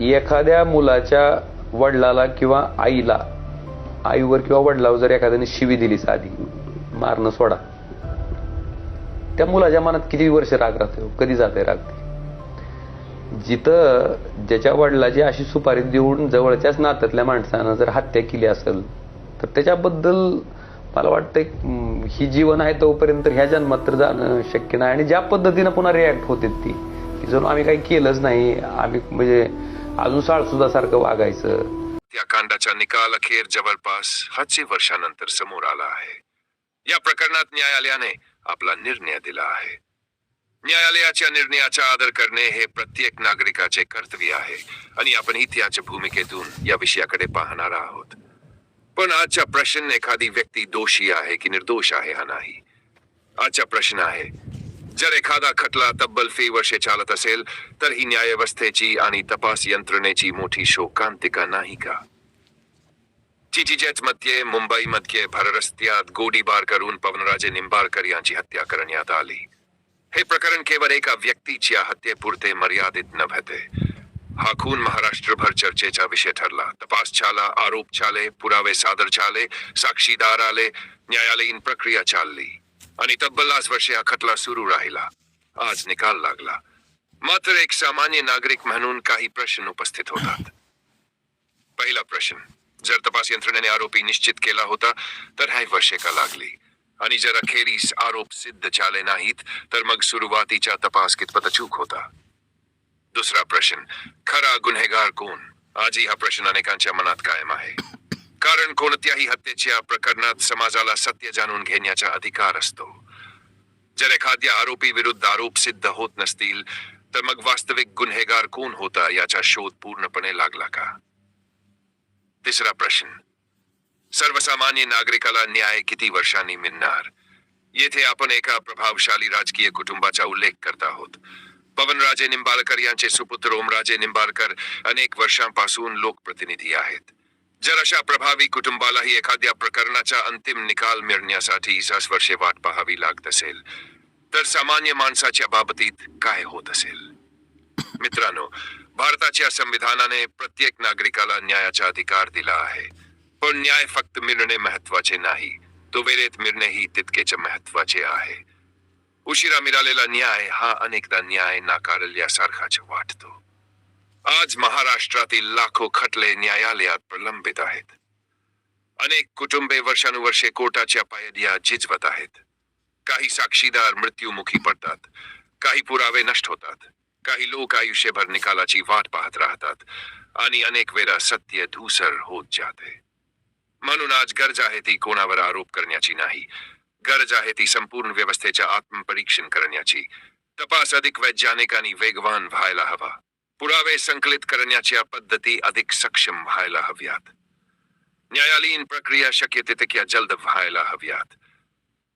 एखाद्या मुलाच्या वडिलाला किंवा आईला, आईवर किंवा वडिलावर जर एखाद्याने शिवी दिली साधी, मारणं सोडा, त्या मुलाच्या मनात किती वर्ष राग राहतो, कधी जाते राग ते. जिथं ज्याच्या वडिलाची अशी सुपारी देऊन जवळच्याच नात्यातल्या माणसानं जर हत्या केली असेल तर त्याच्याबद्दल मला वाटतं ही जीवन आहे तोपर्यंत ह्या जन्मात तर जाणं शक्य नाही. आणि ज्या पद्धतीनं पुन्हा रिॲक्ट होते ती की जणू आम्ही काही केलंच नाही, आम्ही म्हणजे अजून साळसुद्धा सारखं वागायचं. त्या कांडाचा निकाल अखेर जवळपास 500 वर्षानंतर समोर आला आहे. या प्रकरणात न्यायालयाने आपला निर्णय दिला आहे. न्यायालयाच्या निर्णयाचा आदर करणे हे प्रत्येक नागरिकाचे कर्तव्य आहे आणि आपणही त्याच्या भूमिकेतून या विषयाकडे पाहणार आहोत. पण आजचा प्रश्न एखादी व्यक्ती दोषी आहे की निर्दोष आहे हा नाही. आजचा प्रश्न आहे, जर एखादा खटला तब्बल 3 वर्षे चालत असेल तर ही न्यायव्यवस्थेची आणि तपास यंत्रणेची मोठी शोकांतिका नाही का? चिचिजेटमध्ये मुंबईमध्ये भररस्त्यात गोळीबार करून पवनराजे निंबाळकर यांची हत्या करण्यात आली. हे प्रकरण केवळ एका व्यक्तीच्या हत्येपुरते मर्यादित नव्हते. हा खून महाराष्ट्रभर चर्चेचा विषय ठरला. तपास झाला, आरोप झाले, पुरावे सादर झाले, साक्षीदार आले, न्यायालयीन प्रक्रिया चालली आणि तब्बल 5 वर्षे हा खटला सुरू राहिला. आज निकाल लागला. मात्र एक सामान्य नागरिक म्हणून काही प्रश्न उपस्थित होतात. पहिला प्रश्न, जर तपास यंत्रणेने आरोपी निश्चित केला होता तर 5 वर्षे का लागली? आणि जर अखेरीस आरोप सिद्ध झाले नाहीत तर मग सुरुवातीचा तपास कितपत अचूक होता? दुसरा प्रश्न, खरा गुन्हेगार कोण? आजही हा प्रश्न अनेकांच्या मनात कायम आहे. कारण कोणत्याही हत्येच्या प्रकरणात समाजाला सत्य जाणून घेण्याचा अधिकार असतो. जर एखाद्या आरोपी विरुद्ध आरोप सिद्ध होत नसतील तर मग वास्तविक गुन्हेगार कोण होता याचा शोध पूर्णपणे लागला का? तिसरा प्रश्न, सर्वसामान्य नागरिकाला न्याय किती वर्षांनी मिळणार? येथे आपण एका प्रभावशाली राजकीय कुटुंबाचा उल्लेख करत आहोत. पवनराजे निंबाळकर यांचे सुपुत्र ओमराजे निंबाळकर अनेक वर्षांपासून लोकप्रतिनिधी आहेत. जर अशा प्रभावी कुटुंबालाही एखाद्या प्रकरणाचा अंतिम निकाल मिळण्यासाठी 6 वर्षे वाट पाहावी लागत असेल तर सामान्य माणसाच्या बाबतीत काय होत असेल? मित्रांनो, भारताच्या संविधानाने प्रत्येक नागरिकाला न्यायाचा अधिकार दिला आहे. पण न्याय फक्त मिळणे महत्वाचे नाही, तो वेळेत मिळणेही तितकेच महत्वाचे आहे. उशिरा मिळालेला न्याय हा अनेकदा न्याय नाकारल्यासारखाच वाटतो. आज महाराष्ट्रातील लाखो खटले न्यायालयात प्रलंबित आहेत. अनेक कुटुंबे वर्षानुवर्षे कोर्टाच्या पायऱ्या झिजवत आहेत. काही साक्षीदार मृत्युमुखी पडतात, काही पुरावे नष्ट होतात, काही लोक आयुष्यभर निकालाची वाट पाहत राहतात आणि अनेक वेळा सत्य धूसर होत जाते. म्हणून आज गरज आहे ती कोणावर आरोप करण्याची नाही, गरज आहे ती संपूर्ण व्यवस्थेच्या आत्मपरीक्षण करण्याची. तपास अधिक वैज्ञानिक आणि वेगवान व्हायला हवा. पुरावे संकलित करण्याच्या पद्धती अधिक सक्षम व्हायला हव्यात. न्यायालयीन प्रक्रिया शक्य तितक्या जलद व्हायला हव्यात.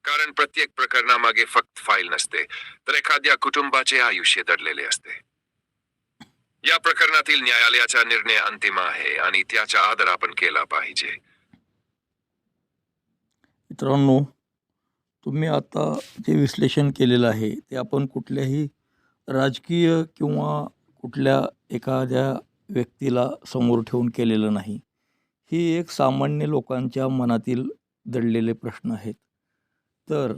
कारण प्रत्येक प्रकरणामागे फक्त फाईल नसते तर एखाद्या कुटुंबाचे आयुष्य दडलेले असते. या प्रकरणातील न्यायालयाचा निर्णय अंतिम आहे आणि त्याचा आदर आपण केला पाहिजे. मित्रांनो, तुम्ही आता जे विश्लेषण केलेलं आहे ते आपण कुठल्याही राजकीय किंवा कुठल्या एखाद्या व्यक्तीला समोर ठेवून केलेलं नाही. ही एक सामान्य लोकांच्या मनातील दडलेले प्रश्न आहेत. तर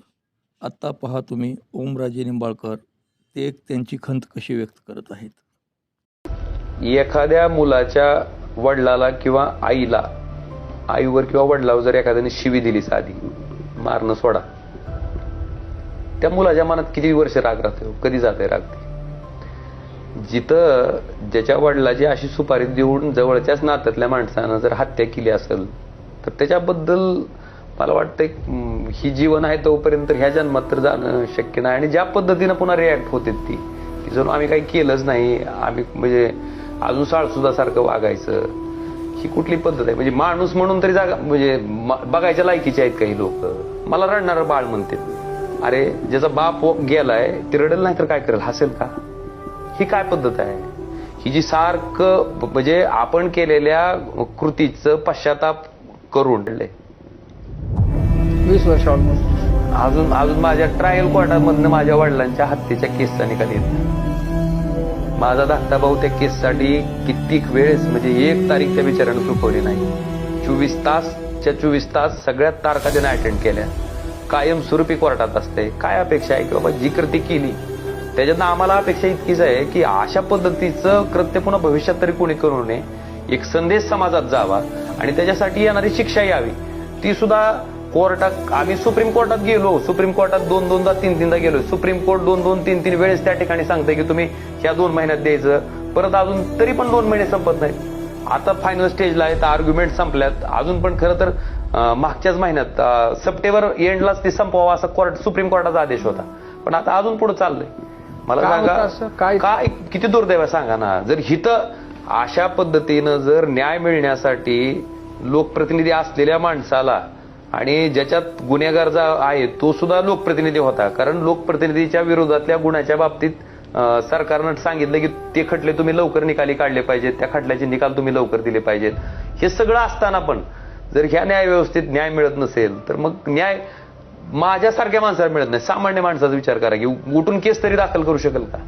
आत्ता पहा तुम्ही ओमराजे निंबाळकर ते एक त्यांची खंत कशी व्यक्त करत आहेत. एखाद्या मुलाच्या वडिलाला किंवा आईला, आईवर किंवा वडिलावर जर एखाद्याने शिवी दिली साधी, मारणं सोडा, त्या मुलाच्या मनात किती वर्ष राग राहतो, कधी जाते राग ते. जिथं ज्याच्या वडिलाची अशी सुपारी देऊन जवळच्याच नात्यातल्या माणसानं जर हत्या केली असेल तर त्याच्याबद्दल मला वाटतं ही जीवन आहे तोपर्यंत ह्या जन्मात तर जाणं शक्य नाही. आणि ज्या पद्धतीनं पुन्हा रिॲक्ट होते ती की जणू आम्ही काही केलंच नाही, आम्ही म्हणजे अजून साळसुद्धा सारखं वागायचं, ही कुठली पद्धत आहे? म्हणजे माणूस म्हणून तरी जागा म्हणजे बघायच्या लायकीचे आहेत काही लोक. मला रडणारं बाळ म्हणते, अरे ज्याचा बाप गेलाय ते रडेल नाही तर काय करेल, हसेल का? ही काय पद्धत आहे? ही जी सारखं म्हणजे आपण केलेल्या कृतीचं पश्चाताप करून 20 वर्ष ऑलमोस्ट अजून माझ्या ट्रायल कोर्टामधनं माझ्या वडिलांच्या हत्येच्या केसचा निकाल येत नाही. माझा धाकटा भाऊ त्या केससाठी कित्येक वेळेस म्हणजे 1 तारीख त्या बिचाऱ्यानं चुकवली नाही. 24 तास सगळ्यात तारखा त्याने अटेंड केल्या. कायमस्वरूपी कोर्टात असते. काय अपेक्षा आहे की बाबा जी कृती केली त्याच्यातनं आम्हाला अपेक्षा इतकीच आहे की अशा पद्धतीचं कृत्य पुन्हा भविष्यात तरी कोणी करू नये. एक संदेश समाजात जावा आणि त्याच्यासाठी येणारी शिक्षा यावी. ती सुद्धा कोर्टात आम्ही सुप्रीम कोर्टात गेलो. सुप्रीम कोर्टात 2-2दा 3-3दा गेलो. सुप्रीम कोर्ट 2-2-3-3 वेळेस त्या ठिकाणी सांगतंय की तुम्ही ह्या 2 महिन्यात द्यायचं. परत अजून तरी पण 2 महिने संपत नाहीत. आता फायनल स्टेजला आहे. तर आर्ग्युमेंट संपल्यात. अजून पण खरं तर मागच्याच महिन्यात सप्टेंबर एंडलाच ते संपवावं असा सुप्रीम कोर्टाचा आदेश होता. पण आता अजून पुढे चाललंय. मला सांगा काय किती दुर्दैव आहे सांगा ना. जर हिथं अशा पद्धतीनं जर न्याय मिळण्यासाठी लोकप्रतिनिधी असलेल्या माणसाला आणि ज्याच्यात गुन्हेगार आहे तो सुद्धा लोकप्रतिनिधी होता. कारण लोकप्रतिनिधीच्या विरोधातल्या गुन्ह्याच्या बाबतीत सरकारनं सांगितलं की ते खटले तुम्ही लवकर निकाली काढले पाहिजेत. त्या खटल्याचे निकाल तुम्ही लवकर दिले पाहिजेत. हे सगळं असताना पण जर ह्या न्याय व्यवस्थेत न्याय मिळत नसेल तर मग न्याय माझ्यासारख्या माणसाला मिळत नाही. सामान्य माणसाचा विचार करा की उठून केस तरी दाखल करू शकेल का.